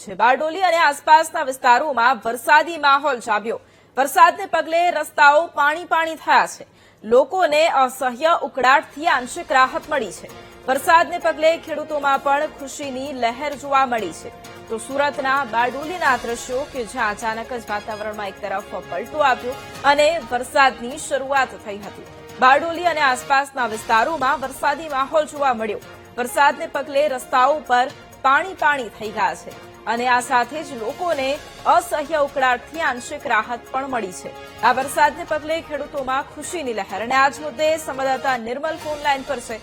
છે। બારડોલી અને આસપાસના વિસ્તારોમાં વરસાદી માહોલ જામ્યો। વરસાદને પગલે રસ્તાઓ પાણી થયા છે। લોકોને અસહ્ય ઉકળાટથી આંશિક રાહત મળી છે। વરસાદને પગલે ખેડૂતોમાં પણ ખુશીની લહેર જોવા મળી છે। તો સુરતના બારડોલીના દ્રશ્યો કે જ્યાં અચાનક જ વાતાવરણમાં એક તરફ પલટો આવ્યો અને વરસાદની શરૂઆત થઈ હતી। બારડોલી અને આસપાસના વિસ્તારોમાં વરસાદી માહોલ જોવા મળ્યો। વરસાદને પગલે રસ્તાઓ પર પાણી થઈ ગયા છે અને આ સાથે જ લોકોને અસહ્ય ઉકળાટથી આંશિક રાહત પણ મળી છે। આ વરસાદને પગલે ખેડૂતોમાં ખુશીની લહેર અને આજ મુદ્દે સંવાદદાતા નિર્મલ ફોન લાઈન પર છે।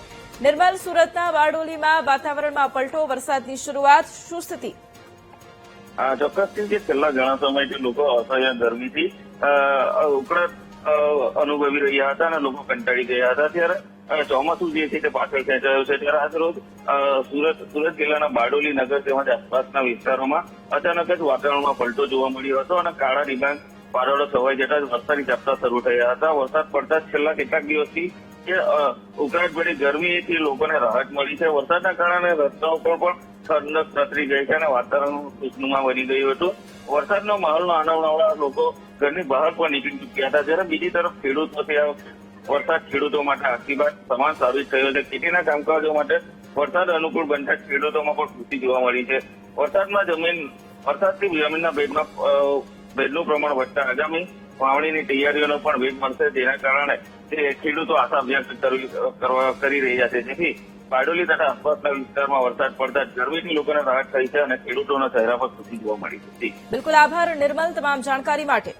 નિર્મલ, સુરતના બારડોલીમાં વાતાવરણમાં પલટો, વરસાદની શરૂઆત, શું સ્થિતિ? ચોક્કસથી જે છેલ્લા ઘણા સમયથી લોકો અસહ્ય ગરમીથી ઉકળાટ અનુભવી રહ્યા હતા અને લોકો કંટાળી ગયા હતા, ત્યારે ચોમાસું જે છે તે પાછળ ખેંચાયો છે। ત્યારે આજ રોજ સુરત જિલ્લાના બારડોલી નગર તેમજ આસપાસના વિસ્તારોમાં અચાનક જ વાતાવરણમાં પલટો જોવા મળ્યો હતો અને કાળા ડિબાંગ વાદળો છવાઈ જતા જ વરસાદી ઝાપટા શરૂ થયા હતા। વરસાદ પડતા જ છેલ્લા કેટલાક દિવસથી જે ઉકળાટભરી ગરમીથી લોકોને રાહત મળી છે। વરસાદના કારણે રસ્તાઓ પર પણ ઠંડક પ્રસરી ગઈ છે અને વાતાવરણ ખુશનુમા બની ગયું હતું। વરસાદનો માહોલનો આનંદ માણવા લોકો ઘરની બહાર પણ નીકળી ચૂક્યા હતા, જ્યારે બીજી તરફ ખેડૂતોથી આ વરસાદ ખેડૂતો માટે આશીર્વાદ સમાન સાબિત થયો છે। ખેતીના કામકાજો માટે વરસાદ અનુકૂળ બનતા ખેડૂતોમાં પણ ખુશી જોવા મળી છે। વરસાદથી જમીનના ભેજનું પ્રમાણ વધતા આગામી વાવણીની તૈયારીઓનો પણ વેગ મળશે, જેના કારણે ખેડૂતો આશા વ્યક્ત કરી રહ્યા છે। જેથી બારડોલી તથા આસપાસના વિસ્તારમાં વરસાદ પડતા ગરમીથી લોકોને રાહત થઈ છે અને ખેડૂતોના ચહેરા પર ખુશી જોવા મળી છે। બિલકુલ, આભાર નિર્મલ તમામ જાણકારી માટે।